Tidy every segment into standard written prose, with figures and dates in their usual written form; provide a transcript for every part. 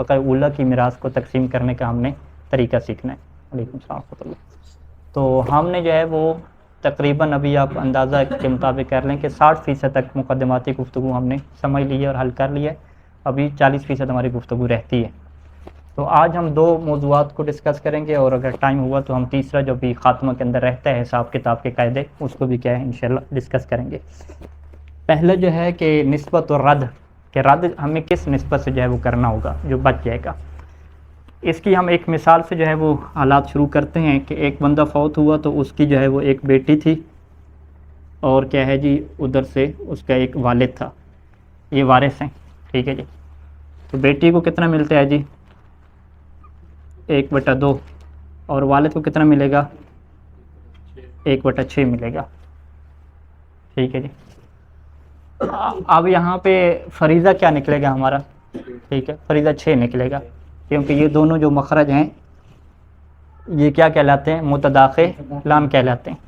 फ़क़र उला की मिरास को तकसीम करने का हमने तरीका सीखना है। वालेकुम सलाम व रहमतुल्लाह। तो हमने जो है वो तकरीबन अभी आप अंदाज़ा के मुताबिक कर लें कि 60% तक मुक़द्दमाती गुफ्तगू हमने समझ ली है और हल कर लिया है। अभी 40% हमारी गुफ्तगू रहती है। तो आज हम 2 मौज़ूआत को डिस्कस करेंगे और अगर टाइम हुआ तो हम तीसरा जो भी ख़ात्मा के अंदर रहता है हिसाब किताब के कायदे, उसको भी क्या है इंशाल्लाह डिस्कस करेंगे। पहले जो है कि निस्बत और रद्द, कि रद्द हमें किस निस्बत से जो है वो करना होगा जो बच जाएगा। इसकी हम एक मिसाल से जो है वो हालात शुरू करते हैं कि एक बंदा फौत हुआ तो उसकी जो है वो एक बेटी थी और क्या है जी उधर से उसका एक वालिद था, ये वारिस हैं, ठीक है जी। तो बेटी को कितना मिलता है जी 1/2 और वालिद को कितना मिलेगा 1/6 मिलेगा, ठीक है जी। अब यहाँ पे फरीज़ा क्या निकलेगा हमारा, ठीक है, फरीज़ा 6 निकलेगा क्योंकि ये दोनों जो मखरज हैं ये क्या कहलाते हैं मुतदाखे लाम कहलाते हैं।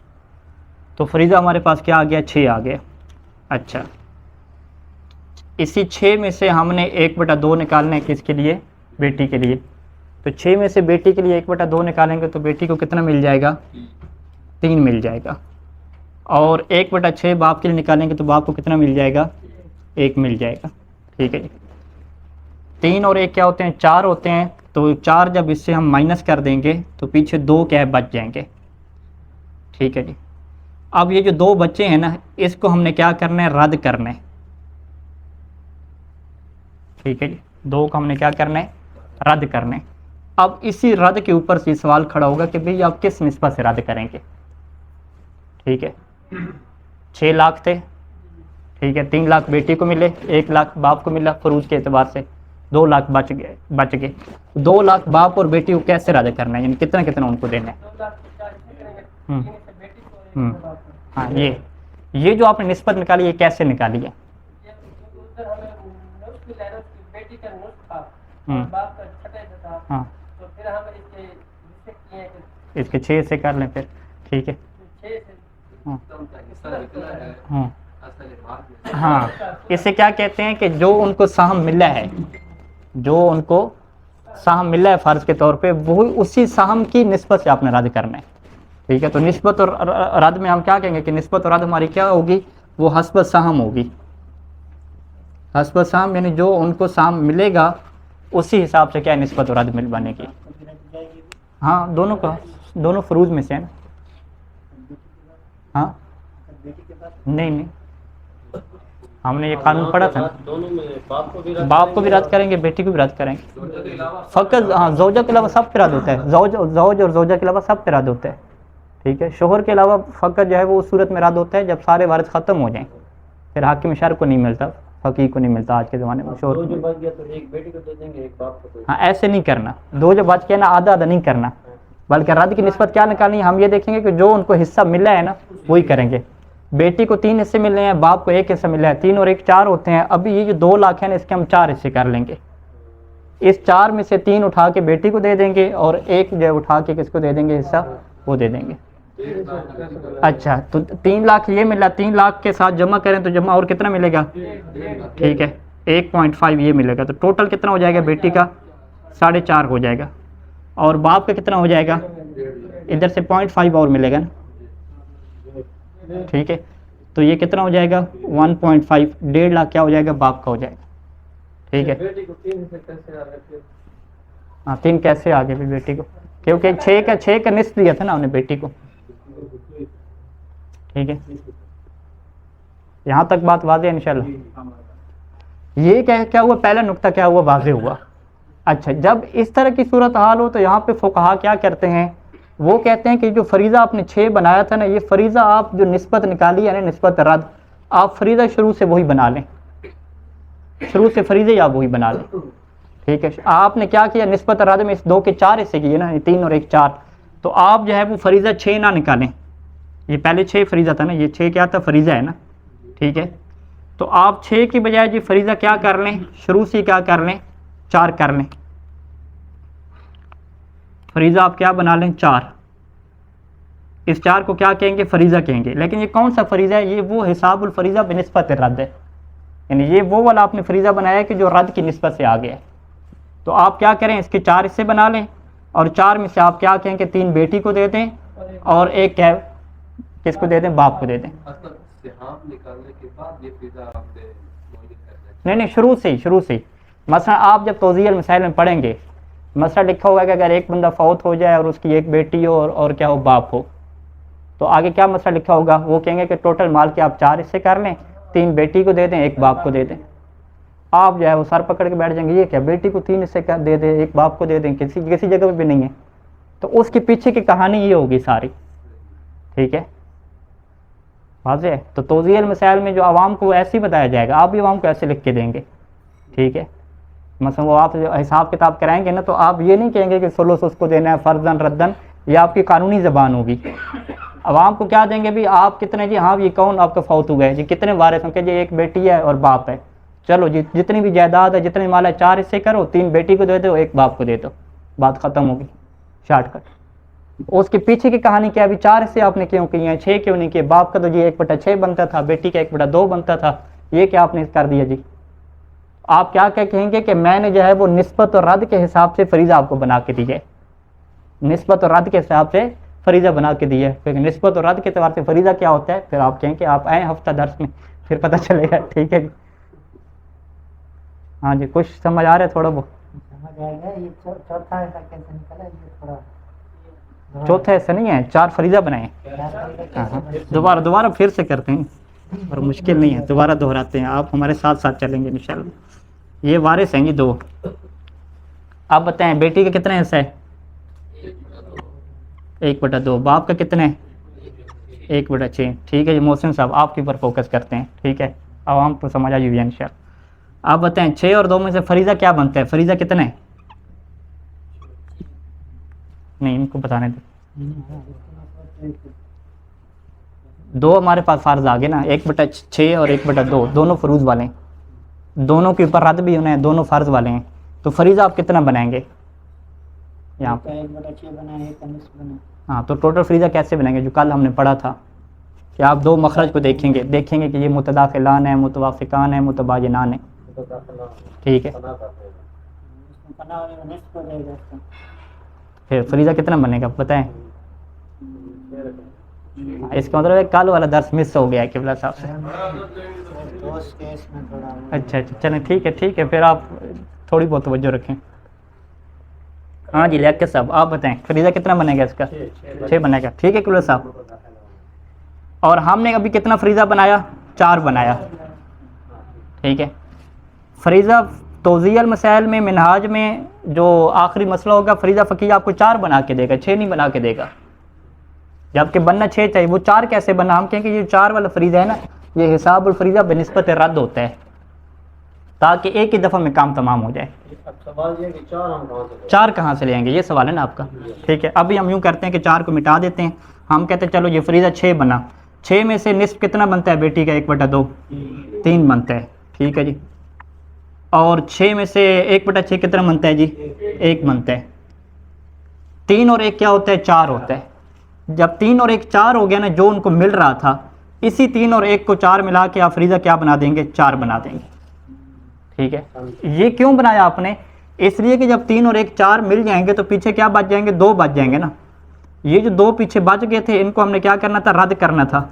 तो फरीज़ा हमारे पास क्या आ गया 6 आ गया। अच्छा, इसी 6 में से हमने 1/2 निकालना है किसके लिए, बेटी के लिए। तो 6 में से बेटी के लिए 1/2 निकालेंगे तो बेटी को कितना मिल जाएगा 3 मिल जाएगा। और 1/6 बाप के लिए निकालेंगे तो बाप को कितना मिल जाएगा 1 मिल जाएगा, ठीक है जी। 3 और 1 क्या होते हैं 4 होते हैं। तो 4 जब इससे हम माइनस कर देंगे तो पीछे 2 क्या है बच जाएंगे, ठीक है जी। अब ये जो 2 बच्चे हैं ना इसको हमने क्या करना है रद्द करना है, ठीक है जी। 2 को हमने क्या करना है रद्द करना है। अब इसी रद्द के ऊपर से सवाल खड़ा होगा कि भाई आप किस निस्बत से रद्द करेंगे, ठीक है। 6 लाख थे, ठीक है, 3 लाख बेटी को मिले, 1 लाख बाप को मिला, फरूज के एतबार से 2 लाख बच गए। 2 लाख बाप और बेटी को कैसे रद्द करना है, यानी कितना कितना उनको देना है। हाँ, ये जो आपने निस्बत निकाली ये कैसे निकाली है। हाँ, इसके 6 से कर लें फिर, ठीक है। हाँ, इसे क्या कहते हैं कि जो उनको साहम मिला है, जो उनको साहम मिला है फ़र्ज़ के तौर पे, वो उसी साहम की निस्बत से आपने रद्द करना है, ठीक है। तो निस्बत और रद्द में हम क्या कहेंगे कि निस्बत और रद्द हमारी क्या होगी, वो हस्बत साहम होगी। हस्बत साहम यानी जो उनको साहम मिलेगा उसी हिसाब से क्या है निस्बत और रद्द मिल बनेगी। हाँ, दोनों का, दोनों फरूज में से है ना। हाँ, नहीं, हमने ये कानून पढ़ा था, बाप को भी रद्द करेंगे, बेटी को भी रद्द करेंगे। फ़कत हाँ ज़ौजा के अलावा सब पे रद्द होता है, ज़ौज और ज़ौजा के अलावा सब पे रद्द होता है, ठीक है। शोहर के अलावा फ़कत जो है वो उस सूरत में रद्द होता है जब सारे वारिस ख़त्म हो जाएं, फिर हाकिम शर को नहीं मिलता, फ़कीह को नहीं मिलता आज के ज़माने में। शोहर जो बच गया तो एक बेटी को दे देंगे, एक बाप को। हाँ, ऐसे नहीं करना, 2 जो बच गया ना आधा आधा नहीं करना, बल्कि रद्द की निस्बत क्या निकालनी है, हम ये देखेंगे कि जो उनको हिस्सा मिला है ना वही करेंगे। बेटी को 3 हिस्से मिले हैं, बाप को 1 हिस्सा मिला है, 3 और 1 4 होते हैं। अभी ये जो 2 लाख है ना इसके हम 4 हिस्से कर लेंगे। इस 4 में से 3 उठा के बेटी को दे देंगे और 1 जो उठा के किसको दे देंगे हिस्सा, वो दे देंगे। अच्छा, तो 3 लाख ये मिला, 3 लाख के साथ जमा करें तो जमा और कितना मिलेगा, ठीक है 1.5 ये मिलेगा। तो टोटल कितना हो जाएगा बेटी का 4.5 हो जाएगा और बाप का कितना हो जाएगा, इधर से 0.5 और मिलेगा ना, ठीक है। तो ये कितना हो जाएगा 1.5, 1.5 लाख क्या हो जाएगा बाप का हो जाएगा, ठीक है। हाँ, 3 कैसे आ गए बेटी को, क्योंकि 6 का निस्फ दिया था ना हमने बेटी को, ठीक है। यहाँ तक बात वाज़ेह है इंशाल्लाह। ये क्या हुआ, पहला नुक्ता क्या हुआ वाज़ेह हुआ। अच्छा, जब इस तरह की सूरत हाल हो तो यहाँ पे फुक़हा क्या करते हैं, वो कहते हैं कि जो फरीज़ा आपने 6 बनाया था ना, ये फरीज़ा आप जो निस्बत निकाली है ना निस्बत रद्द, आप फरीज़ा शुरू से वही बना लें, शुरू से फरीज़े आप वही बना लें, ठीक है। आपने क्या किया, निस्बत रद्द में इस 2 के 4 हिस्से किए ना, 3 और 1 4, तो आप जो है वो फरीज़ा 6 ना निकालें। ये पहले 6 फरीज़ा था ना, ये 6 क्या था फरीज़ा है ना, ठीक है। तो आप 6 की बजाय जी फरीज़ा क्या कर लें, शुरू से क्या कर लें 4 कर लें। फरीज़ा आप क्या बना लें 4, इस 4 को क्या कहेंगे फरीज़ा कहेंगे। लेकिन ये कौन सा फरीज़ा है, ये वो हिसाबुल फरीज़ा बिनिस्बत रद्द है, यानी ये वो वाला आपने फरीज़ा बनाया है कि जो रद्द की निस्बत से आ गया है, तो आप क्या करें, इसके 4 हिस्से बना लें और 4 में से आप क्या कहें कि 3 बेटी को दे दें और 1 क्या किसको दे दें, बाप को दे दें। निकालने के बाद ये फिजा आपने नहीं, शुरू से ही मसला आप जब तौज़ीअल मसाइल में पढ़ेंगे, मसला लिखा होगा कि अगर एक बंदा फौत हो जाए और उसकी 1 बेटी हो और क्या हो, बाप हो, तो आगे क्या मसला लिखा होगा, वो कहेंगे कि टोटल माल के आप 4 हिस्से कर लें, 3 बेटी को दे दें, 1 बाप को दे दें। आप जो है वो सर पकड़ के बैठ जाएंगे, ये क्या, बेटी को 3 हिस्से कर दे दें, 1 बाप को दे दें, किसी जगह पे भी नहीं है। तो उसके पीछे की कहानी ये होगी सारी, ठीक है, वाज़ेह है। तो तौज़ीअल मसाइल में जो आवाम को ऐसे ही बताया जाएगा, आप भी आवाम को ऐसे लिख के देंगे, ठीक है। मतलब वो आप जो हिसाब किताब कराएंगे ना, तो आप ये नहीं कहेंगे कि सुलुस उसको देना है फ़र्ज़न रद्दन, ये आपकी कानूनी ज़बान होगी। आवाम को क्या देंगे भी, आप कितने जी, हाँ ये कौन आपका फौत हुआ है जी, कितने वारिस हैं कि जी 1 बेटी है और बाप है, चलो जी जितनी भी जायदाद है, जितने माल है 4 हिस्से करो, 3 बेटी को दे दो, 1 बाप को दे दो, बात ख़त्म होगी, शॉर्टकट। उसके पीछे की कहानी क्या, अभी 4 हिस्से आपने क्यों किए हैं, 6 क्यों नहीं किए, बाप का तो जी 1/6 बनता था, बेटी का 1/2 बनता था, ये क्या आपने कर दिया जी। आप क्या कहेंगे कि मैंने जो है वो निस्बत और रद्द के हिसाब से फरीज़ा आपको बना के दी है, निस्बत और रद्द के हिसाब से फरीज़ा बना के दी है। फिर निस्बत और रद्द के एतबार से फरीज़ा क्या होता है, फिर आप कहें कि आप आए हफ्ता दर्स में, फिर पता चलेगा, ठीक है जी। हाँ जी, कुछ समझ आ रहा है, थोड़ा बहुत समझ आएगा। ये चौथा ऐसा कैसे निकला, ये थोड़ा चौथा ऐसा नहीं है, 4 फरीज़ा बनाए। हाँ, दोबारा फिर से करते हैं, और मुश्किल नहीं है, दोबारा दोहराते हैं, आप हमारे साथ साथ चलेंगे इंशाल्लाह। ये वारिस हैं ये 2। आप बताएं बेटी के कितने हिस्से है, 1/2, बाप का कितने, 1/6, ठीक है जी। मोहसिन साहब आपके ऊपर फोकस करते हैं, ठीक है, आवाम को समझ आई हुई है इंशाल्लाह। आप बताएं 6 और 2 में से फरीज़ा क्या बनता है, फरीज़ा कितने है, नहीं इनको बताने दे। 2 हमारे पास फ़र्ज आ गए ना, 1/6 और 1/2, दोनों फरूज़ वाले हैं, दोनों के ऊपर रद्द भी होना है, दोनों फ़र्ज वाले हैं। तो फरीज़ा आप कितना बनाएंगे यहाँ पर, 1/6 बना, 1 निस्फ बना। हाँ, तो टोटल फरीज़ा कैसे बनाएंगे, जो कल हमने पढ़ा था कि आप 2 मखरज को देखेंगे कि ये मुतदाखिलान है, मुतवाफ़िकान है, मुतबायिनान है, ठीक है। फिर फरीज़ा कितना बनेगा बताएं। इसका मतलब है कल वाला दर्स मिस हो गया है किबला साहब से। अच्छा, चलें ठीक है, फिर आप थोड़ी बहुत तवज्जो रखें। हाँ जी लियाकत साहब आप बताएं फरीज़ा कितना बनेगा इसका, 6 बनेगा, ठीक है किबला साहब। और हमने अभी कितना फरीज़ा बनाया, 4 बनाया, ठीक है। फरीज़ा तौज़ीअल मसाइल में, मिनहाज में जो आखिरी मसला होगा, फरीज़ा फ़क़ीह आपको 4 बना के देगा, 6 नहीं बना के देगा। जबकि बनना 6 चाहिए, वो 4 कैसे बना, हम कहेंगे ये 4 वाला फरीज़ा है ना, ये हिसाबुल फरीज़ा बनिस्बत रद्द होता है, ताकि एक ही दफ़ा में काम तमाम हो जाए। सवाल ये कि 4 कहाँ से ले आएंगे, ये सवाल है ना आपका, ठीक है। अभी हम यूँ करते हैं कि 4 को मिटा देते हैं, हम कहते हैं चलो ये फरीज़ा 6 बना, 6 में से निस्फ कितना बनता है बेटी का, 1/2, 3 बनता है, ठीक है जी। और 6 में से 1/6 कितना बनता है जी, 1 बनता है। 3 और 1 क्या होता है, 4 होता है। जब 3 और 1 4 हो गया ना, जो उनको मिल रहा था, इसी 3 और 1 को 4 मिला के आप फरीज़ा क्या बना देंगे, 4 बना देंगे, ठीक है। ये क्यों बनाया आपने, इसलिए कि जब 3 और 1 4 मिल जाएंगे तो पीछे क्या बच जाएंगे, 2 बच जाएंगे ना। ये जो 2 पीछे बच गए थे, इनको हमने क्या करना था, रद्द करना था।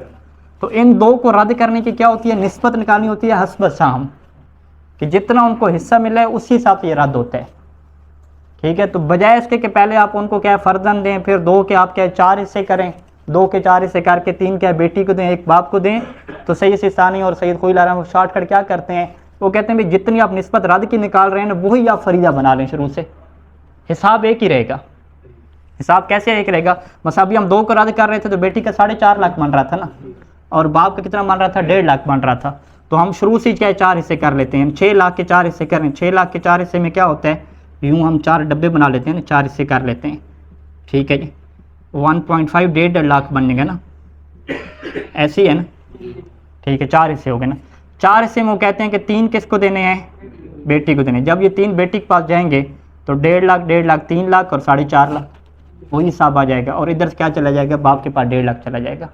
तो इन 2 को रद्द करने की क्या होती है, निस्बत निकालनी होती है हस्ब साम, कि जितना उनको हिस्सा मिला है उसी हिसाब से ये रद्द होता है, ठीक है। तो बजाय इसके कि पहले आप उनको क्या फर्जन दें, फिर 2 के आप क्या 4 हिस्से करें, 2 के 4 हिस्से करके 3 क्या बेटी को दें, 1 बाप को दें, तो सैयद सिस्तानी और सैयद खुईल आलम शॉर्टकट क्या करते हैं, वो कहते हैं भाई जितनी आप निस्बत रद्द की निकाल रहे हैं ना, वही आप फरीज़ा बना लें शुरू से, हिसाब एक ही रहेगा। हिसाब कैसे एक रहेगा, बस अभी हम 2 को रद्द कर रहे थे तो बेटी का 4.5 लाख बन रहा था ना, और बाप का कितना बन रहा था, 1.5 लाख बन रहा था। तो हम शुरू से क्या 4 हिस्से कर लेते हैं, 6 लाख के 4 हिस्से करें, 6 लाख के 4 हिस्से में क्या होता है, यूँ हम 4 डब्बे बना लेते हैं ना, 4 हिस्से कर लेते हैं, ठीक है जी। 1.5 1.5 लाख बनेगा ना, ऐसे ही है ना, ठीक है। 4 हिस्से हो गए ना, 4 हिस्से में वो कहते हैं कि 3 किसको देने हैं, बेटी को देने। जब ये 3 बेटी के पास जाएंगे तो 1.5 लाख 1.5 लाख 3 लाख और 4.5 लाख, वही हिसाब आ जाएगा। और इधर से क्या चला जाएगा, बाप के पास 1.5 लाख चला जाएगा।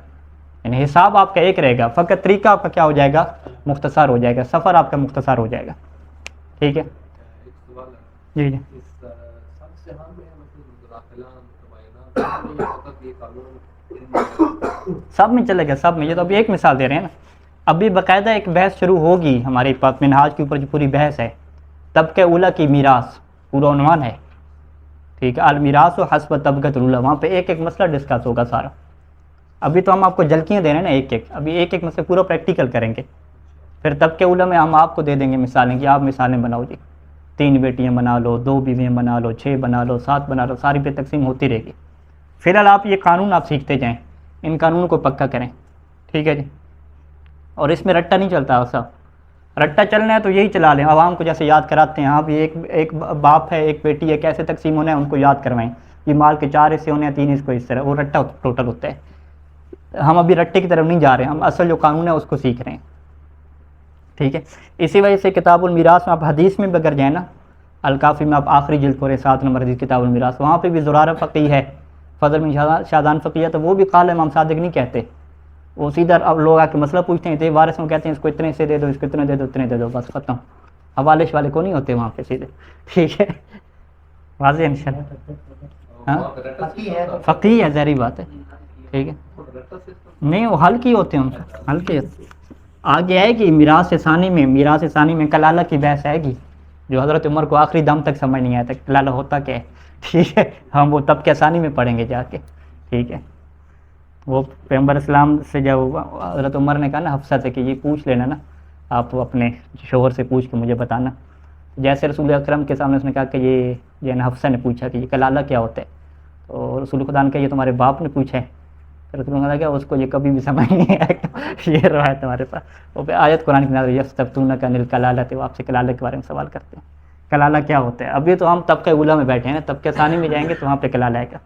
यानी हिसाब आपका एक रहेगा, फ़कत तरीका आपका क्या हो जाएगा, मुख्तसर हो जाएगा, सफ़र आपका मुख्तसर हो जाएगा, ठीक है जी जी। इस सब जहां में मतलब मुदाखला मुतबायना फकत ये कानून सब में चलेगा, सब में। ये तो अभी एक मिसाल दे रहे हैं ना, अभी बाकायदा एक बहस शुरू होगी हमारे पास मिनहाज के ऊपर, जो पूरी बहस है तबके उला की मीरास, पूरा उन्वान है, ठीक है, अल मीरास व हस्ब तबकत उला, वहाँ पे एक एक मसला डिस्कस होगा सारा। अभी तो हम आपको झलकियाँ दे रहे हैं ना एक एक, अभी एक एक मसला पूरा प्रैक्टिकल करेंगे। फिर तबके उला में हम आपको दे देंगे मिसालें कि आप मिसालें बनाओ जी, 3 बेटियाँ बना लो, 2 बीवियाँ बना लो, 6 बना लो, 7 बना लो, सारी पे तकसीम होती रहेगी। फिलहाल आप ये कानून आप सीखते जाएँ, इन कानून को पक्का करें, ठीक है जी। और इसमें रट्टा नहीं चलता साहब, रट्टा चलना है तो यही चला लें, आवाम को जैसे याद कराते हैं आप, एक बाप है, एक बेटी है, कैसे तकसीम होना है उनको याद करवाएं, ये माल के 4 हिस्से होने हैं, 3 इसको इस तरह, वो रट्टा टोटल होता है। हम अभी रट्टे की तरफ नहीं जा रहे हैं, हम असल जो कानून है उसको सीख रहे हैं, ठीक है। इसी वजह से किताबुल मीरास में आप हदीस में भी अगर जाए ना, अल-काफ़ी में आप आखिरी जिल्द पढ़े 7 नंबर हदीस किताबुल मीरास, वहाँ पे भी ज़ुरारा फ़क़ी है, फ़ज़ल बिन शादान फ़क़ी है, तो वो भी क़ाल इमाम सादिक नहीं कहते, वो सीधा अब लोग आके मसला पूछते हैं, तो वारिस में कहते हैं इसको इतने से दे दो, इसको इतने दे दो, इतने दे दो, बस ख़त्म। हवाले वाले को नहीं होते वहाँ पे सीधे, ठीक है, वाज़ेह इंशाअल्लाह। हाँ फ़क़ी है, ज़ाहिर बात है, ठीक है, नहीं वो हल की होते हैं उनसे, हल के आगे आएगी मीरास सानी में, मीरास सानी में कलाला की बहस आएगी, जो हज़रत उमर को आखिरी दम तक समझ नहीं आया था कलाला होता क्या है, ठीक है, हम वो तब के सानी में पढ़ेंगे जाके, ठीक है। वो पैगंबर इस्लाम से जब हज़रत उमर ने कहा ना हफ्सा से कि ये पूछ लेना ना, आप अपने शोहर से पूछ के मुझे बताना, जैसे रसूल अकरम के सामने उसने कहा कि ये जो है ना हफ्सा ने पूछा कि ये कलाला क्या होता है, तो रसूल खुदा ने कहा ये तुम्हारे बाप ने पूछा है, तो रसूल खुदा क्या उसको ये कभी भी समझ नहीं आया, ये रवायत तुम्हारे पास, वो पे आयत कुरान की नाज़िल यस्तफ्तूनका अनिल कलाला, वो आपसे कलाला के बारे में सवाल करते हैं, कलाला क्या होता है। अभी तो हम तबके उला में बैठे हैं, तबके सानी में जाएंगे तो वहाँ पे कलाला आएगा।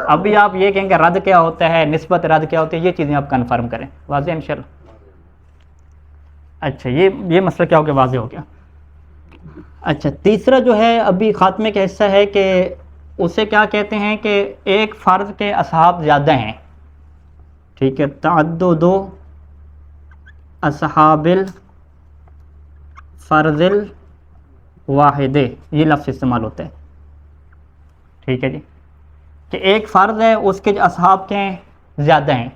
अभी आप ये कहेंगे रद्द क्या होता है, निस्बत रद्द क्या होती है, ये चीज़ें आप कन्फर्म करें, वाज़ेह इंशाअल्लाह। अच्छा ये मसला क्या हो गया, वाज़ेह हो गया। अच्छा तीसरा जो है अभी ख़ात्मे का हिस्सा है कि उसे क्या कहते हैं कि एक फ़र्ज़ के असहाब ज़्यादा हैं, ठीक है, तअद्दुदु असहाबिल फ़र्ज़िल वाहिदे, ये लफ्ज़ इस्तेमाल होता है, ठीक है जी, कि एक फ़र्ज़ है उसके जो असहाब के हैं ज़्यादा हैं,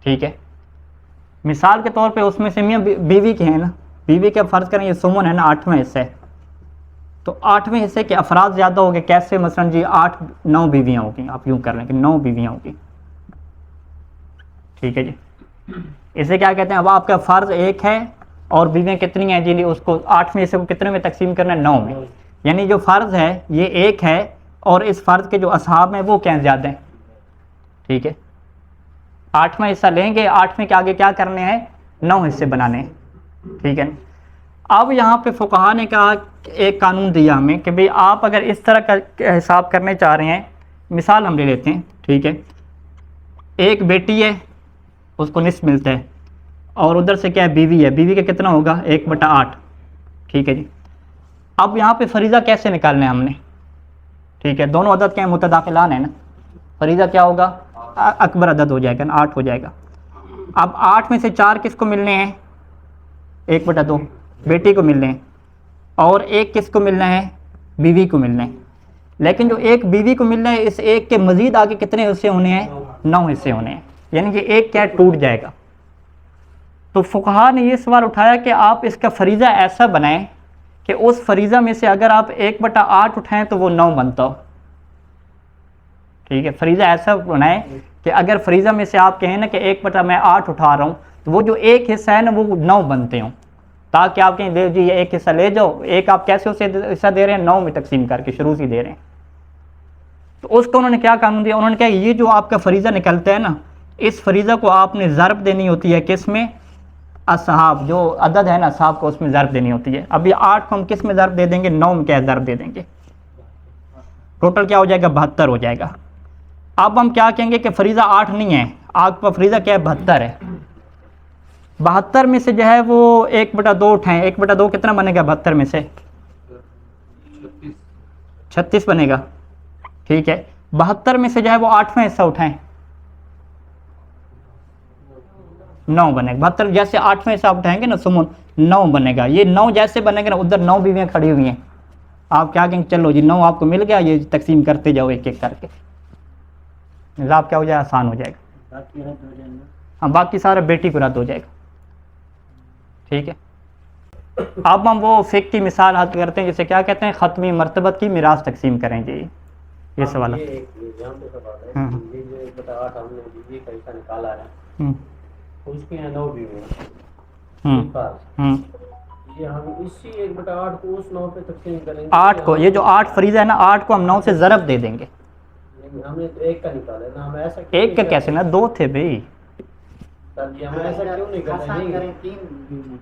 ठीक है। मिसाल के तौर पे उसमें से मियाँ बीवी के हैं ना, बीवी के फ़र्ज़ करें ये सुमन है ना 8वां हिस्सा है, तो 8वें हिस्से के अफराद ज़्यादा हो गए, कैसे, मसलन जी 8-9 बीवियाँ होगी, आप यूँ कर लें कि 9 बीवियाँ होगी, ठीक है जी। इसे क्या कहते हैं, अब आपका फ़र्ज़ एक है और बीवियाँ कितनी हैं जी, उसको 8वें हिस्से को कितने में तकसीम करना है, 9 में, यानी जो फ़र्ज़ है ये एक है और इस फ़र्ज़ के जो असहाब हैं वो क्या ज़्यादा हैं, ठीक है। 8वां हिस्सा लेंगे, 8वें के आगे क्या करने हैं, 9 हिस्से बनाने हैं, ठीक है। अब यहाँ पे फुक़हा ने कहा, एक कानून दिया हमें कि भाई आप अगर इस तरह का हिसाब करने चाह रहे हैं, मिसाल हम ले लेते हैं, ठीक है, एक बेटी है उसको निस्फ मिलता है और उधर से क्या है बीवी है, बीवी का कितना होगा 1/8, ठीक है जी। अब यहाँ पे फरीज़ा कैसे निकालना है हमने, ठीक है, दोनों अदद क्या है, मुतदाखिलान है ना, फरीज़ा क्या होगा, अकबर अदद हो जाएगा ना, 8 हो जाएगा। अब 8 में से 4 किसको मिलने हैं, 1/2 बेटी को मिलने हैं, और 1 किसको मिलना है, बीवी को मिलना है। लेकिन जो 1 बीवी को मिलना है, इस 1 के मज़ीद आगे कितने हिस्से होने हैं, 9 हिस्से होने हैं, यानी कि 1 क्या टूट जाएगा। तो फुक़हा ने ये सवाल उठाया कि आप इसका फरीज़ा ऐसा बनाएं कि उस फरीज़ा में से अगर आप 1/8 उठाएं तो वो 9 बनता हो, ठीक है। फरीज़ा ऐसा बनाएं कि अगर फरीज़ा में से आप कहें ना कि 1/8 उठा रहा हूँ, तो वो जो 1 हिस्सा है ना वो 9 बनते हों, ताकि आप कहें दे जी ये 1 हिस्सा ले जाओ, एक आप कैसे उसे हिस्सा दे रहे हैं, 9 में तकसीम करके शुरू से दे रहे हैं। तो उसको उन्होंने क्या कानून दिया, उन्होंने कहा ये जो आपका फरीज़ा निकलता है ना, इस फरीज़ा को आपने ज़रब देनी होती है, किस में, असहाब, जो अदद है ना असहाब को, उसमें ज़रब देनी होती है। अब ये 8 को हम किस में ज़रब दे देंगे, 9 में क्या ज़रब दे देंगे, टोटल क्या हो जाएगा, 72 हो जाएगा। अब हम क्या कहेंगे कि फरीज़ा 8 नहीं है, आपका फरीज़ा क्या है, 72 है। 72 में से जो है वो 1/2 उठाएं, 1/2 कितना बनेगा, 72 में से 36 बनेगा, ठीक है। 72 में से जो है वो 8वां हिस्सा उठाएं, 9 बनेगा। 72 जैसे 8वें हिस्सा उठाएंगे ना सुमन, 9 बनेगा। ये 9 जैसे बनेगा ना, उधर 9 बीवियाँ खड़ी हुई हैं, आप क्या कहेंगे, चलो जी 9 आपको मिल गया, ये तकसीम करते जाओ एक एक करके, निज़ाब क्या हो जाएगा, आसान हो जाएगा। बाकी रद्द हो जाएंगे। हाँ, बाकी सारा बेटी को रद्द हो जाएगा। ठीक है। अब हम वो फ़िक़्ह की मिसाल हल करते हैं, जिसे क्या कहते हैं, ख़त्मी मरतबत की मिरास तकसीम करेंगे। ये सवाल है। ये यहाँ पे सवाल है कि ये जो 1/8 हमने बीवी का हिस्सा निकाला है, उसके यहाँ 9 बीवी हैं, ये हम इसी 1/8 को उस 9 पे तकसीम करेंगे। 8 को, ये जो 8 फरीज़ा है ना, 8 को हम 9 से ज़रब दे देंगे। नहीं, हमने तो एक का निकाला है ना, हम ऐसा एक का कैसे ना, 2 थे भाई। सर जी हम ऐसा क्यों नहीं करते? आसान नहीं, करें, 3 बीवी।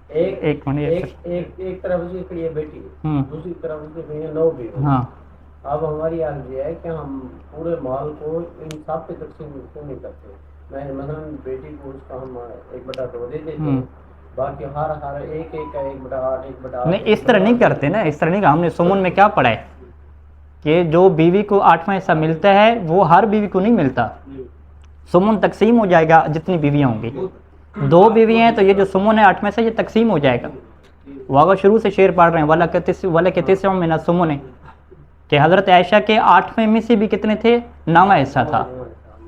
एक तरफ उसकी खड़ी है बेटी, दूसरी तरफ उसकी खड़ी है 9 बीवी। हाँ, अब हमारी अर्ज ये है कि हम पूरे माल को इन सब पे तकसीम क्यों नहीं करते? मैं मतलब बेटी को उसका हम 1/2 दे देते हैं, बाकी हर एक का 1/8 1/8। नहीं, इस तरह नहीं करते ना, इस तरह नहीं। हमने सुमन में क्या पढ़ा है कि जो बीवी को 8वां हिस्सा मिलता है वो हर बीवी को नहीं मिलता। सुमन तकसीम हो जाएगा जितनी बीवियाँ होंगी। 2 बीवी हैं तो ये जो सुमन है 8वें से ये तकसीम हो जाएगा। वागा शुरू से शेर पढ़ रहे हैं, वाला के तिस्सों में ना सुमन है कि हज़रत आयशा के 8वें में से भी कितने थे, 9वां हिस्सा था।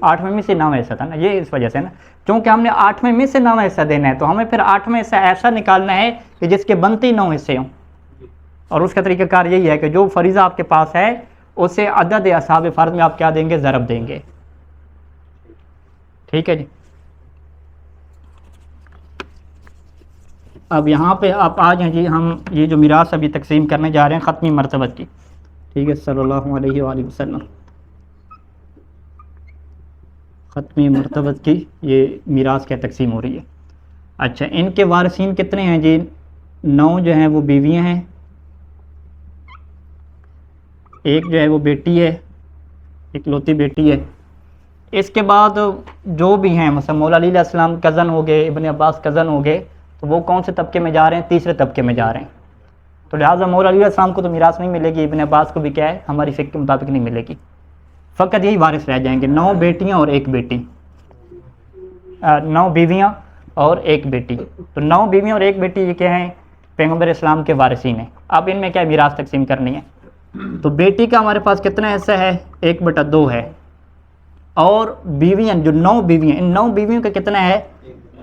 8वें में से 9वां हिस्सा था ना, ये इस वजह से ना, क्योंकि हमने 8वें में से 9वां हिस्सा देना है, तो हमें फिर 8वां हिस्सा ऐसा निकालना है कि जिसके बनते ही 9 हिस्से हों। और उसका तरीक़ाकार यही है कि जो फरीज़ा आपके पास है उसे अदद असहाब फ़र्ज़ में आप क्या देंगे, ज़रब देंगे। ठीक है जी। अब यहाँ पे आप आ जाएं जी, हम ये जो मिरास अभी तकसीम करने जा रहे हैं ख़त्मी मरतबत की। ठीक है, सल्लल्लाहु अलैहि वसल्लम, ख़त्मी मरतबत की ये मिरास क्या तकसीम हो रही है। अच्छा, इनके वारिसीन कितने हैं जी? 9 जो हैं वो बीवियाँ हैं, एक जो है वो बेटी है, इकलौती बेटी है। इसके बाद जो भी हैं, मतलब मौला अली अलैहिस्सलाम कज़न हो गए, इब्न अब्बास कज़न हो गए, तो वो कौन से तबके में जा रहे हैं, तीसरे तबके में जा रहे हैं। तो लिहाजा मौला अली अलैहिस्सलाम को तो मिरास नहीं मिलेगी, इब्न अब्बास को भी क्या है, हमारी फ़िक्र के मुताबिक नहीं मिलेगी। फ़कत यही वारिस रह जाएंगे, 9 बेटियाँ और 1 बेटी, 9 बीवियाँ और 1 बेटी। तो 9 बीवियाँ और 1 बेटी ये क्या हैं, पैगम्बर इस्लाम के वारिसीन हैं। अब इनमें क्या मिरास तकसीम करनी है। तो बेटी का हमारे पास कितना हिस्सा है, 1/2 है, और बीवियाँ जो 9 बीवियाँ, इन 9 बीवियों का कितना है,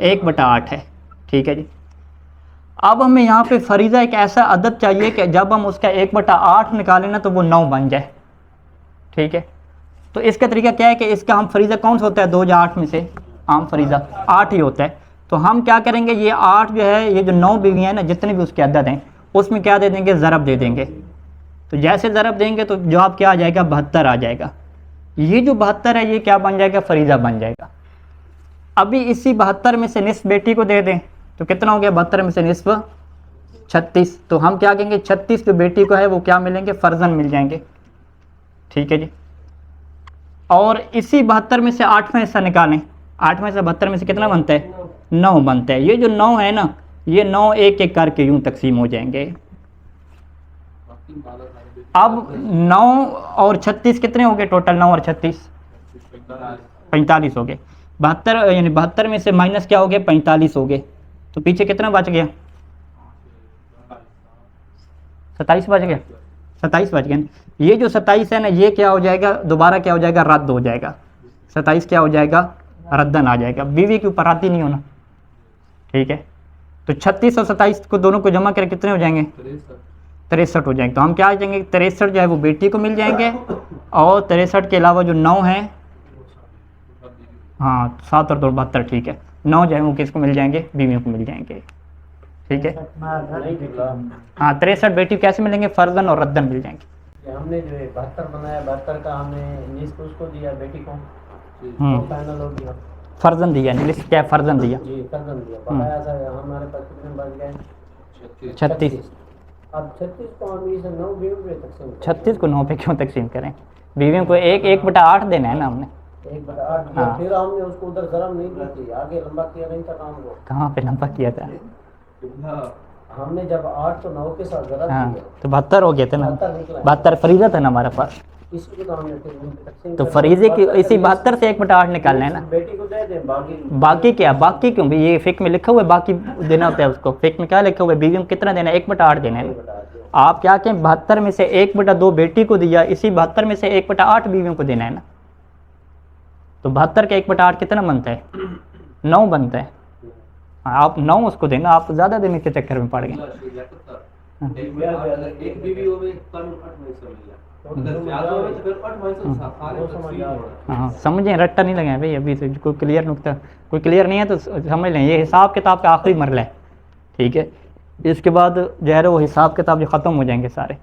1/8 है। ठीक है जी। अब हमें यहाँ पे फरीज़ा एक ऐसा अदद चाहिए कि जब हम उसका 1/8 निकालें ना तो वो 9 बन जाए। ठीक है। तो इसका तरीका क्या है कि इसका हम फरीज़ा कौन सा होता है, 2 या 8 में से आम फरीज़ा 8 ही होता है। तो हम क्या करेंगे, ये 8 जो है, ये जो 9 बीवियाँ हैं ना, जितने भी उसके अदद हैं उसमें क्या दे देंगे, ज़रब दे देंगे। तो जैसे ज़रब देंगे तो जवाब क्या आ जाएगा, 72 आ जाएगा। ये जो 72 है ये क्या बन जाएगा, फरीज़ा बन जाएगा। अभी इसी 72 में से निस्फ बेटी को दे दें तो कितना हो गया, 72 में से निस्फ 36। तो हम क्या कहेंगे, 36 जो बेटी को है वो क्या मिलेंगे, फ़र्जन मिल जाएंगे। ठीक है जी। और इसी 72 में से 8वां हिस्सा निकालें, 8वें से 72 में से कितना बनता है, 9 बनता है। ये जो 9 है ना, ये 9 एक एक करके यूँ तकसीम हो जाएंगे। अब 9 और 36 कितने हो गए टोटल, 9 और 36 45 हो गए। 72 यानी 72 में से माइनस क्या हो गया, 45 हो गए। तो पीछे कितना बच गया, 27 बच गया, 27 बच गया। ये जो 27 है ना, ये क्या हो जाएगा, दोबारा क्या हो जाएगा, रद्द हो जाएगा। 27 क्या हो जाएगा, रद्दन आ जाएगा, बीवी के ऊपर आती नहीं होना। ठीक है। तो 36 और 27 को दोनों को जमा करके कितने हो जाएंगे, 63 हो जाएंगे। तो हम क्या आ जाएंगे, 63 जो है वो बेटी को मिल जाएंगे, और 63 के अलावा जो 9 है, हाँ 7 और 2 72, ठीक है, 9 जो है वो किसको मिल जाएंगे, बीवियों को मिल जाएंगे। ठीक है। हाँ 63 बेटी कैसे मिलेंगे, फर्जन और रद्दन मिल जाएंगे। हमने जो 72 बनाया, 72 का हमने निस्फ उसको दिया, बेटी को फाइनल हो गया, फर्जन दिया, निस्फ क्या है, फर्जन दिया जी, फर्जन दिया। बताया था हमारे पास कितने बच गए, 36। अब 36 को हम इसे 9 बीवियों पे तकसीम 36 को 9 पे क्यों तकसीम करें, बीवियों को 1/8 देना है ना हमने। 1/8 दिया, फिर हमने उसको उधर ज़रब नहीं दी थी, आगे लंबा किया नहीं था काम को। कहाँ पे लंबा किया था, हमने जब 8 को 9 के साथ ज़रब हाँ दिया तो 72 हो गए थे ना, 72 निकला, 72 फरीज़ा था ना हमारे पास। इसी को तो हमने फिर तकसीम तो कर फरीज़े की दिया। इसी 72 से 1/8 निकालना है ना। बेटी को दे दें, बाकी क्या, बाकी क्यों भी, ये फिक में लिखा हुआ है बाकी देना होता है उसको। फिक में क्या लिखा हुआ है, बीवियों को कितना देना है, 1/8 देना है ना। आप क्या कहें 72 में से 1/2 बेटी को दिया, इसी 72 में से 1/8 बीवियों को देना है ना। तो 72 का 1/8 कितना बनता है? 9 बनता है। हाँ, आप 9 उसको देना, आप ज़्यादा देने के चक्कर में पड़ गए। एक बीवी हो गई कानून 8 महीने हाँ समझें, रट्टा नहीं लगाए भाई, अभी तो कोई क्लियर नुकता, कोई क्लियर नहीं है तो समझ लें ये हिसाब किताब का आखिरी मरला है, ठीक है। इसके बाद जो है वो हिसाब किताब जो ख़त्म हो जाएंगे सारे।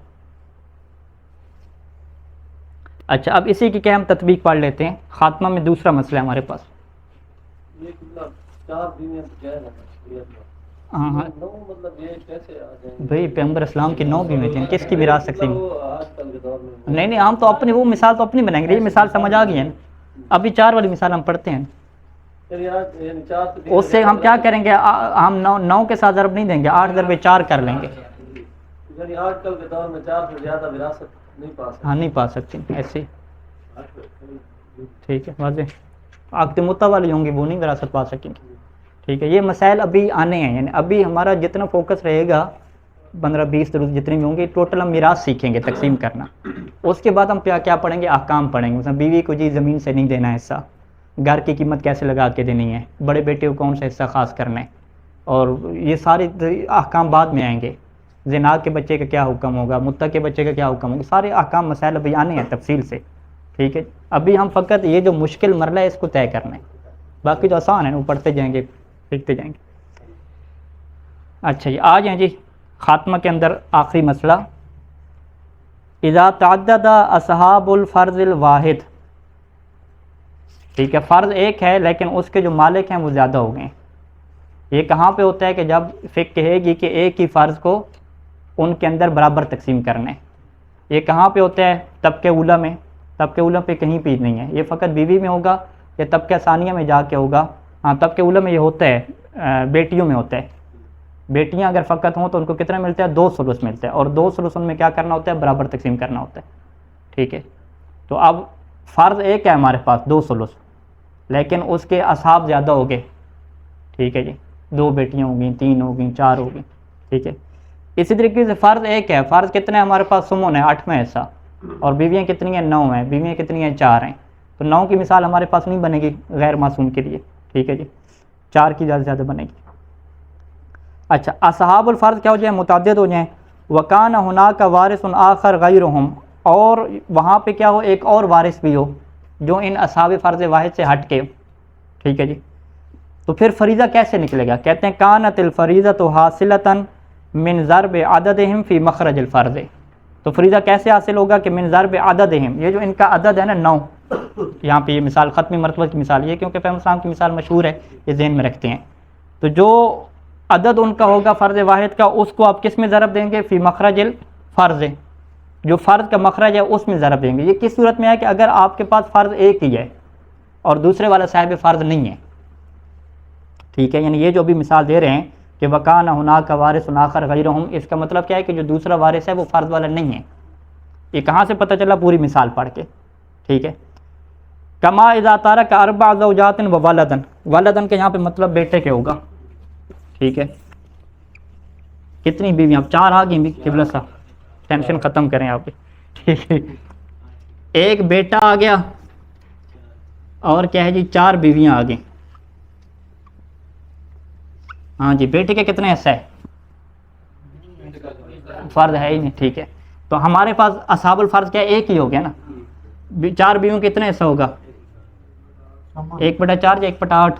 अच्छा, अब इसी की क्या हम तत्बीक पढ़ लेते हैं। खात्मा में दूसरा मसला है हमारे पास। हाँ हाँ मतलब ये कैसे आ जाएंगे भाई, पैगंबर इस्लाम की 9 बीवी थी, किसकी विरासत तकसीम? नहीं हम तो अपनी वो मिसाल तो अपनी बनाएंगे, ये मिसाल समझ आ गई है ना। अभी 4 वाली मिसाल हम पढ़ते हैं, उससे हम क्या करेंगे, हम 9 के साथ ज़रब नहीं देंगे, 8 ज़रब 4 कर लेंगे। आजकल के दौर में 4 से ज़्यादा विरासत नहीं पा सकते। हाँ नहीं पा सकती ऐसे, ठीक है। वाज़ेह आक़द मुत्ता वाली होंगी वो नहीं विरासत पा सकेंगी, ठीक है। ये मसाइल अभी आने हैं, यानी अभी हमारा जितना फोकस रहेगा 15-20 दुरुस जितने भी होंगे, टोटल हम मिरास सीखेंगे तकसीम करना। उसके बाद हम क्या क्या पढ़ेंगे, अहकाम पढ़ेंगे। मतलब बीवी को जी ज़मीन से नहीं देना हिस्सा, घर की कीमत कैसे लगा के देनी है, बड़े बेटे को कौन सा हिस्सा ख़ास करना है, और ये सारे अहकाम बाद में आएंगे। ज़िना के बच्चे का क्या हुक्म होगा, मुत्ता के बच्चे का क्या हुक्म होगा, सारे अहकाम मसाइल अभी आने हैं तफसील से, ठीक है। अभी हम फ़कत ये जो मुश्किल मरला है इसको तय करना है, बाकी जो आसान है वो पढ़ते जाएंगे सीखते जाएंगे। अच्छा जी, आ जाएँ जी ख़ात्मा के अंदर आखिरी मसला। इज़ा तअद्ददा असहाबुल फ़र्ज़िल वाहिद, ठीक है। फ़र्ज़ एक है लेकिन उसके जो मालिक हैं वो ज़्यादा हो गए। ये कहाँ पे होता है कि जब फ़िक़्ह कहेगी कि एक ही फ़र्ज़ को उनके अंदर बराबर तकसीम करना है। ये कहाँ पे होता है? तबके उला में। तबके उला पे कहीं भी नहीं है, ये फ़कत बीवी में होगा या तबके सानिया में जाके होगा। हाँ तबके उला में ये होता है, बेटियों में होता है। बेटियां अगर फ़कत हों तो उनको कितना मिलता है? 2 सुलुस मिलता है, और 2 सुलुस उनमें क्या करना होता है? बराबर तकसीम करना होता है, ठीक है। तो अब फ़र्ज़ एक है हमारे पास 2 सुलुस, लेकिन उसके असहाब ज़्यादा हो गए, ठीक है जी। 2 बेटियां हो गई, 3 हो गई, 4 हो गई, ठीक है। इसी तरीके से फ़र्ज़ एक है, फ़र्ज़ कितने हमारे पास? सुमुन है, 8वां हिस्सा, और बीवियाँ कितनी हैं? 9 हैं। बीवियाँ कितनी हैं? 4 हैं। तो 9 की मिसाल हमारे पास नहीं बनेगी गैर मासूम के लिए, ठीक है जी। 4 की ज़्यादा बनेगी। अच्छा, असहाबुल फ़र्ज़ क्या हो जाए? मुतअद्दिद हो जाएँ। वकान हुनाका वारिसुन आखर गैरुहुम, और वहाँ पे क्या हो? एक और वारिस भी हो जो इन असहाब फ़र्ज़ वाहिद से हट के, ठीक है जी। तो फिर फरीज़ा कैसे निकलेगा? कहते हैं कानतिल फ़रीज़तु हासिलतन मिन ज़रब अददिहिम फ़ी मखरजिल फ़र्ज़। तो फरीज़ा कैसे हासिल होगा? कि मिन ज़रब अददिहिम, ये जो इनका अदद है ना 9, यहाँ पे ये मिसाल ख़त्मी मरतबा की मिसाल ये, क्योंकि पैगंबर इस्लाम की मिसाल मशहूर है, ये ज़हन में रखते हैं। तो जो अदद उनका होगा फ़र्ज़ वाहिद का, उसको आप किस में ज़रब देंगे? फ़ी मखरजिल फ़र्ज़, जो फ़र्ज़ का मखरज है उसमें ज़रब देंगे। ये किस सूरत में है? कि अगर आपके पास फ़र्ज़ एक ही है और दूसरे वाला साहिब फ़र्ज़ नहीं है, ठीक है। यानी ये जो अभी मिसाल दे रहे हैं कि वकान हुनाका वारिसुन आखर गैरुहुम, इसका मतलब क्या है? कि जो दूसरा वारिस है वो फ़र्ज़ वाला नहीं है। ये कहाँ से पता चला? पूरी मिसाल पढ़ के, ठीक है। कमा इज़ा तारक अर्बा ज़ौजातिन व वलदन, वलदन के यहाँ पे मतलब बेटे के होगा, ठीक है। कितनी बीवियाँ? अब 4 आ गई भी, किबला साहब टेंशन ख़त्म करें आप, ठीक है। एक बेटा आ गया और क्या है जी? 4 बीवियाँ आ गई। हाँ जी, बेटे के कितने हिस्से है? फ़र्ज़ है ही नहीं, ठीक है। तो हमारे पास असहाबुल फ़र्ज़ क्या एक ही हो गया ना। 4 बीवियों कितने हिस्सा होगा? 1/4 या 1/8?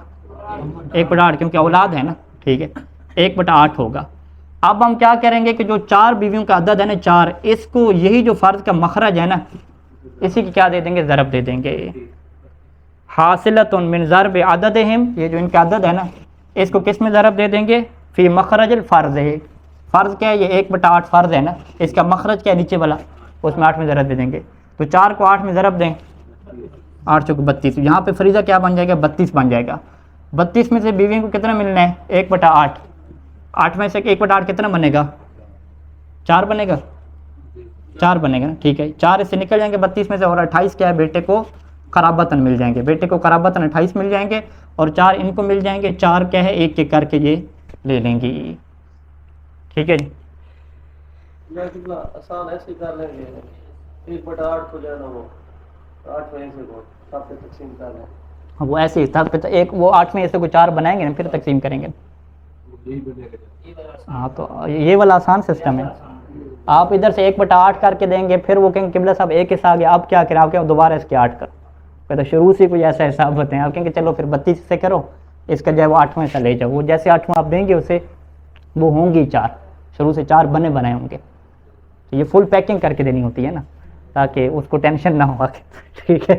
1/8, क्योंकि औलाद है ना, ठीक है। 1/8 होगा। अब हम क्या करेंगे कि जो 4 बीवियों का अदद है ना 4, इसको यही जो फ़र्ज़ का मखरज है ना, इसी की क्या दे देंगे? ज़रब दे देंगे। हासिलतुन मिन ज़रब अददिहिम, ये जो इनका अदद है ना, इसको किस में ज़रब दे देंगे? फ़ी मखरजिल फ़र्ज़। फ़र्ज़ क्या है? ये 1/8 फ़र्ज़ है ना, इसका मखरज क्या है? नीचे वाला, उसमें 8 में ज़रब दे देंगे। तो 4 को 8 में ज़रब दें, 8 चौक 32। यहाँ पे फरीज़ा क्या बन जाएगा? 32 बन जाएगा। 32 में से बीवियों को कितना मिलना है? 1/8। 8 में से 1/8 कितना बनेगा? 4 बनेगा, 4 बनेगा ना, ठीक है। 4 इससे निकल जाएंगे 32 में से, और 28 क्या है? बेटे को क़राबतन मिल जाएंगे। बेटे को क़राबतन 28 मिल जाएंगे, और 4 इनको मिल जाएंगे। 4 क्या है? एक एक करके ये ले लेंगी, ठीक है जी। मैं कितना आसान ऐसे कर लेंगे 1/8 को जाना वो 8 में से को सब पे तकसीम कर लें। हाँ, वो ऐसे ही था तो एक वो 8 में से को 4 बनाएंगे ना फिर तकसीम करेंगे। हाँ तो ये वाला आसान सिस्टम है। आप इधर से 1/8 करके देंगे फिर वो कहेंगे किबला साहब 1 हिस्सा आ गया अब क्या करें, आप क्या दोबारा इसके 8 करो। फिर तो शुरू से कुछ ऐसा हिसाब होते हैं, आप कहेंगे चलो फिर 32 से करो, इसका जो है वो 8वां हिस्सा ले जाओ। वो जैसे 8वां आप देंगे उसे वो होंगी 4, शुरू से 4 बने बनाए होंगे। तो ये फुल पैकिंग करके देनी होती है ना ताकि उसको टेंशन ना हो आके। ठीक है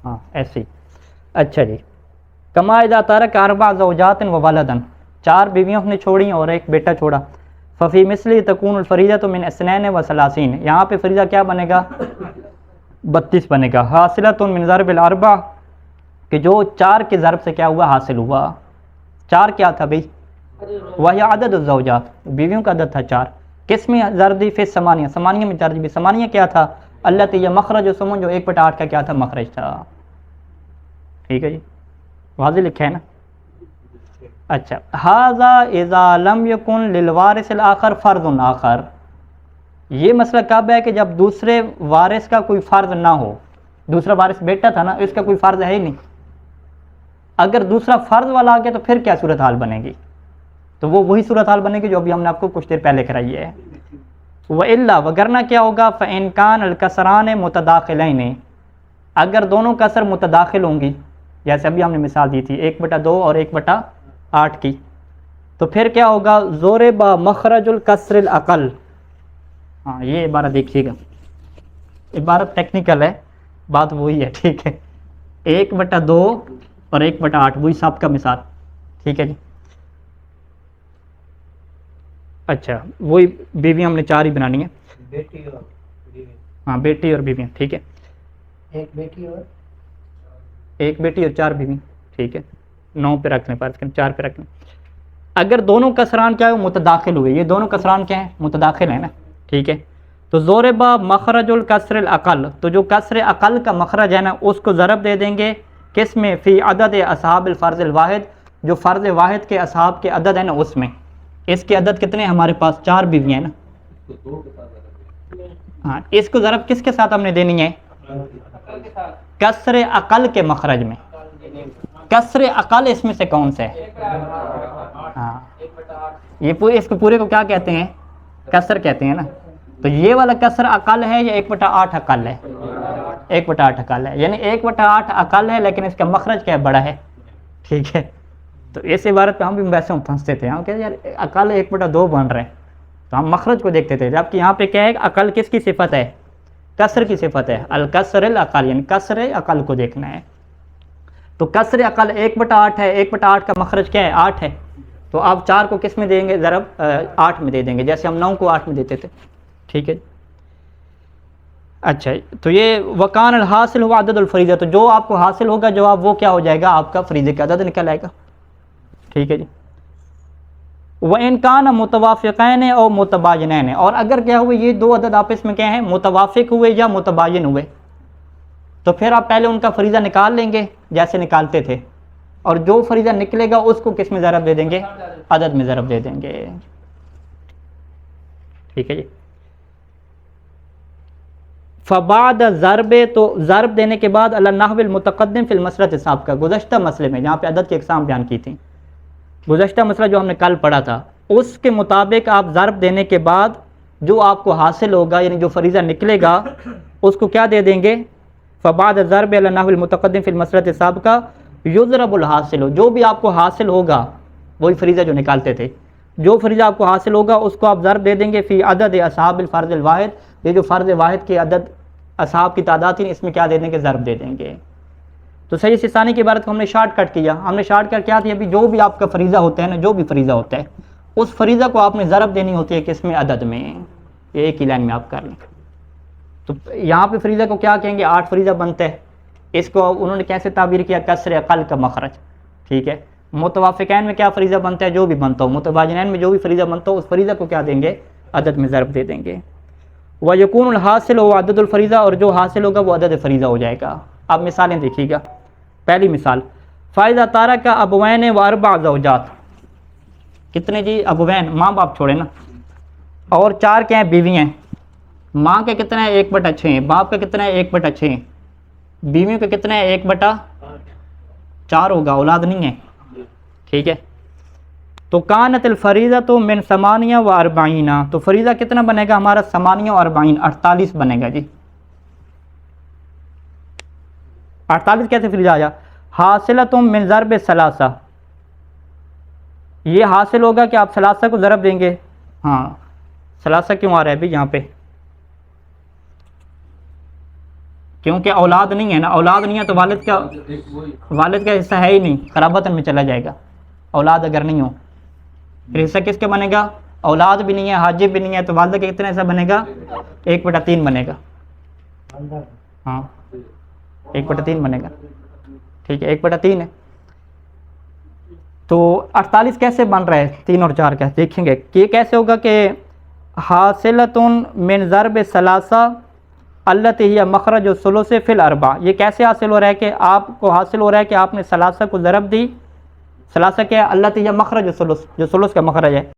हाँ ऐसे ही। अच्छा जी, कमा इज़ा तारक अरबा ज़ौजातिन व वलदन, 4 बीवियों ने छोड़ी और एक बेटा छोड़ा। फ़फ़ी मिसली तकूनुल फ़रीज़ा तो मिन इसनैन व सलासीन, यहाँ पे फ़रीज़ा क्या बनेगा 32 बनेगा। हासिलतुन मिन ज़रबिल अरबा, कि जो 4 के ज़रब से क्या हुआ हासिल हुआ। 4 क्या था भाई, वह अदद ज़ौजात, बीवियों का अदद था 4। किसमें ज़रदी फिर समानिया, समानिया में ज़रदी, समानिया क्या था अल्लाह यह मखरज समझ जो 1/8 का क्या था मखरज था। ठीक है जी, वाज़ेह लिखा है ना। अच्छा, हाज़ा इज़ा लम यकुन लिल वारिसिल आखर फ़र्ज़ुन आखर, ये मसला कब है कि जब दूसरे वारिस का कोई फ़र्ज़ ना हो। दूसरा वारिस बेटा था ना, इसका कोई फ़र्ज़ है ही नहीं। अगर दूसरा फ़र्ज़ वाला आ गया तो फिर क्या सूरत हाल बनेगी, तो वो वही सूरत हाल बनेगी जो अभी हमने आपको कुछ देर पहले कराई है। व इल्ला वगरना क्या होगा, फ़इन कान अल कसरान मुतदाखिलैन, अगर दोनों कसर मुतदाखिल होंगी, जैसे अभी हमने मिसाल दी थी 1/2 और 1/8 की, तो फिर क्या होगा ज़ोरे बा मखरजुल कसरिल अक़ल। हाँ ये इबारत देखिएगा, इबारत टेक्निकल है, बात वही है। ठीक है 1/2 और 1/8 वही सब का मिसाल। ठीक है जी। अच्छा वही बीवी हमने 4 ही बनानी है, बेटी और बीवी। हाँ बेटी और बीवियाँ। ठीक है, एक बेटी और 1 बेटी और 4 बीवी। ठीक है 9 पे रख लें, पर 4 पे रख लें। अगर दोनों कसरान क्या है मुतदाखिल हुए, ये दोनों कसरान क्या है मुतदाखिल है ना। ठीक है, तो ज़ोरबा मखरजुल कसरिल अक़ल, तो जो कसर अक़ल का मखरज है ना उसको ज़रब दे देंगे किस में, फ़ी अदद असहाबिल फ़र्ज़िल वाहिद, जो फ़र्ज़ वाहिद के असहाब के अदद है ना उसमें। इसके अदद कितने हमारे पास 4 बीवियाँ हैं ना। हाँ इसको ज़रब किसके साथ हमने देनी है, कसर अक़ल के मखरज में। कसर अक़ल इसमें से कौन सा है, हाँ ये पूरे, इसको पूरे को क्या कहते हैं कसर कहते हैं ना। तो ये वाला कसर अक़ल है या 1/8 अक़ल है, 1/8 अक़ल है, यानी 1/8 अक़ल है लेकिन इसका मखरज क्या बड़ा है। ठीक है, तो इस इबारत पे हम भी वैसे हम फंसते थे, हम कहते यार अक़ल 1/2 बन रहे हैं तो हम मखरज को देखते थे, जबकि यहाँ पे क्या है अक़ल किसकी सिफत है, कसर की सिफत है, अल कसरिल अक़ल, यानी कसर अक़ल को देखना है। तो कसर अक़ल 1/8 है, 1/8 का मखरज क्या है 8 है, तो आप 4 को किस में देंगे ज़रब 8 में दे देंगे, जैसे हम 9 को 8 में देते थे। ठीक है, अच्छा तो ये वकान अल हासिल हुआ अदद अल फ़रीज़ा, तो जो आपको हासिल होगा जवाब वो क्या हो जाएगा आपका फ़रीज़े का अदद निकल आएगा। ठीक है जी। व इनकान मुतवाफ़िक़ैन और मुतबायिनैन, और अगर क्या हुए ये 2 अदद आपस में क्या है मुतवाफ़िक़ हुए या मुतबायिन हुए, तो फिर आप पहले उनका फ़रीज़ा निकाल लेंगे जैसे निकालते थे, और जो फ़रीज़ा निकलेगा उसको किस में ज़रब दे देंगे, अदद में ज़रब दे देंगे। ठीक है जी। फ़बाद ज़रबे, तो ज़रब देने के बाद अला नहविल मुतक़द्दिम फ़िल मसलत साहब का, गुज़श्ता मसले में जहाँ पे अदद की इक़साम बयान की थी, गुज़श्ता मसला जो हमने कल पढ़ा था उसके मुताबिक आप ज़रब देने के बाद जो आपको हासिल होगा यानी जो फ़रीज़ा निकलेगा उसको क्या दे देंगे, फ़बाद ज़रब अला नहविल मुतक़द्दिम फ़िल मसलत साहब का युज़रबुल हासिल, जो भी आपको हासिल होगा वही फ़रीज़ा जो निकालते थे, जो फ़रीज़ा आपको हासिल होगा उसको आप ज़रब दे देंगे फ़ी अदद असहाबिल फ़र्ज़िल वाहिद, ये जो फ़र्ज़ वाहिद के अदद असहाब की तादाद थी इसमें क्या दे देंगे ज़रब दे देंगे। तो सही सिसानी की इबारत को हमने शॉर्टकट किया, हमने शॉर्टकट क्या थी अभी, जो भी आपका फ़रीज़ा होता है ना, जो भी फ़रीज़ा होता है उस फ़रीज़ा को आपने ज़रब देनी होती है किसमें, अदद में। ये एक ही लाइन में आप कर लें। तो यहाँ पे फ़रीज़ा को क्या कहेंगे, 8 फ़रीज़ा बनता है, इसको उन्होंने कैसे ताबीर किया, कसर अक़ल का मखरज। ठीक है, मुतवाफ़िक़ैन में क्या फ़रीज़ा बनता है, जो भी बनता हो, मुतबायिनैन में जो भी फ़रीज़ा बनता हो उस फ़रीज़ा को क्या देंगे, अदद में ज़रब दे देंगे। व यकूनुल हासिल व अददुल फ़रीज़ा, और जो हासिल होगा वो अदद फ़रीज़ा हो जाएगा। अब मिसालें देखिएगा। पहली मिसाल, फ़ाइज़ा तारका अबवैन व अरबा ज़ौजात, कितने जी अबुवैन, माँ बाप छोड़े ना, और 4 क्या हैं, बीवी हैं। माँ के कितने हैं, 1/6, बाप का कितना है, 1/6, बीवियों के कितने हैं, 1/4 होगा, औलाद नहीं है। ठीक है, तो कानतल फरीज़ा तो मिन समानिया व अरबाइना, तो फरीज़ा कितना बनेगा हमारा, समानिया व अरबाइन, 48 बनेगा जी। 48 कैसे फरीज़ा आया, हासिल तुम मिन ज़रब सलासा, ये हासिल होगा कि आप सलासा को ज़रब देंगे। हाँ, सलासा क्यों आ रहा है भाई यहाँ पे, क्योंकि औलाद नहीं है ना, औलाद नहीं है तो वालिद का हिस्सा है ही नहीं, खराबतन में चला जाएगा औलाद अगर नहीं हो। फिर हिस्सा किसके बनेगा, औलाद भी नहीं है, हाजिब भी नहीं है, तो वालिद का कितना हिस्सा बनेगा, 1/3 बनेगा। हाँ 1/3 बनेगा। ठीक है, 1/3 है। तो 48 कैसे बन रहा है, 3 और 4 कैसे देखेंगे कि कैसे होगा कि हासिलतुन मिन ज़रब सलासा अल्लती हिया मखरज सुलुस फिल अरबा, ये कैसे हासिल हो रहा है कि आपको हासिल हो रहा है कि आपने सलासा को ज़रब दी। सलासा क्या है, अल्लती हिया मखरज सुलुस, जो सुलुस का मखरज है।